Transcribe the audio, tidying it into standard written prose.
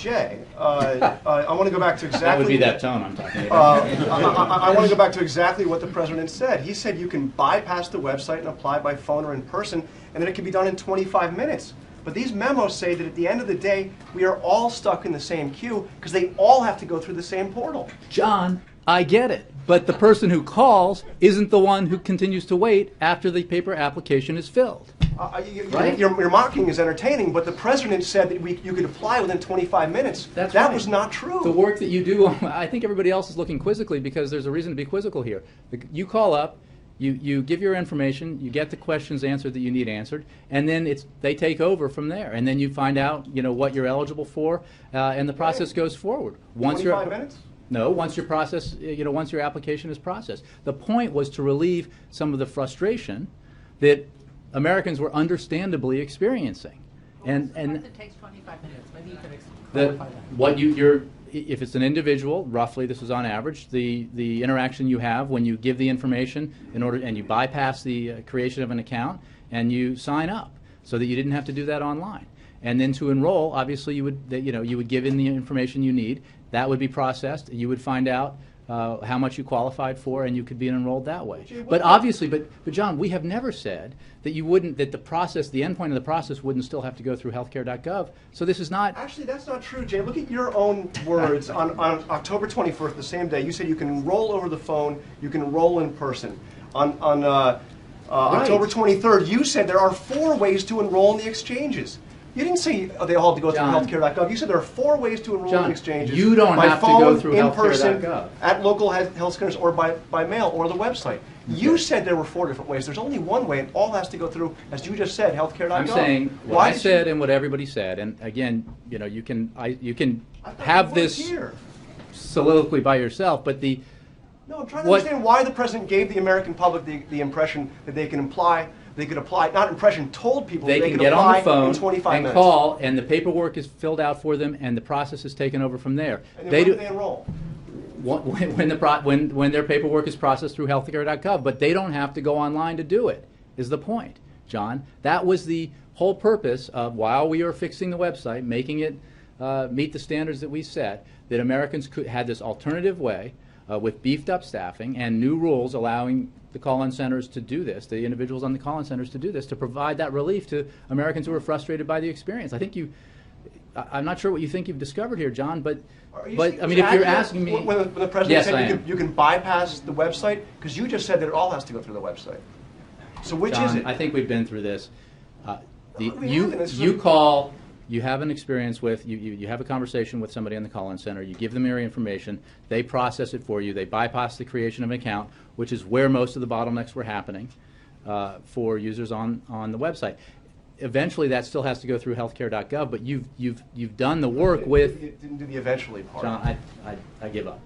Jay, I want to go back to exactly... That would be that tone I'm talking about. I want to go back to exactly what the President said. He said you can bypass the website and apply by phone or in person, and that it can be done in 25 minutes. But these memos say that at the end of the day, we are all stuck in the same queue because they all have to go through the same portal. John, I get it. But the person who calls isn't the one who continues to wait after the paper application is filled. Right? Your mocking is entertaining, but the President said that you could apply within 25 minutes. That right. Was not true. The work that you do, I think everybody else is looking quizzically because there's a reason to be quizzical here. You call up, you give your information, you get the questions answered that you need answered, and then they take over from there. And then you find out what you're eligible for, and the process goes forward. 25 minutes? No, once your process, once your application is processed. The point was to relieve some of the frustration that Americans were understandably experiencing. And it takes 25 minutes. Maybe you could clarify that. What if it's an individual, roughly this is on average, the interaction you have when you give the information and you bypass the creation of an account and you sign up so that you didn't have to do that online. And then to enroll, obviously you would give in the information you need. That would be processed. You would find out how much you qualified for, and you could be enrolled that way. But obviously, but John, we have never said that the process, the endpoint of the process, wouldn't still have to go through healthcare.gov. So this is not. Actually, that's not true, Jay. Look at your own words. On October 21st, the same day, you said you can enroll over the phone, you can enroll in person. On October 23rd, you said there are 4 ways to enroll in the exchanges. You didn't say they all have to go through healthcare.gov. You said there are 4 ways to enroll in exchanges. You don't have to go through in person, healthcare.gov. At local health centers, or by mail, or the website. You said there were 4 different ways. There's only one way, and all has to go through, as you just said, healthcare.gov. I'm saying what I said and what everybody said, and again, you can have this soliloquy by yourself, but No, I'm trying to understand why the President gave the American public the impression that they could apply, not impression, told people they that can could get apply on the phone in 25 and minutes. call, and the paperwork is filled out for them, and the process is taken over from there. And then when do they enroll? When their paperwork is processed through healthcare.gov, but they don't have to go online to do it, is the point, John. That was the whole purpose of, while we were fixing the website, making it meet the standards that we set, that Americans had this alternative way with beefed up staffing and new rules allowing the call-in centers to do this, the individuals on the call-in centers to do this, to provide that relief to Americans who are frustrated by the experience. I think I'm not sure what you think you've discovered here, John, but I mean, if you're asking me... When the President said you can bypass the website, because you just said that it all has to go through the website. So which John, is it? I think we've been through this. You call... You have an experience with, you have a conversation with somebody on the call-in center, you give them your information, they process it for you, they bypass the creation of an account, which is where most of the bottlenecks were happening for users on the website. Eventually that still has to go through healthcare.gov, but you've done the work with... It didn't do the eventually part. John, I give up.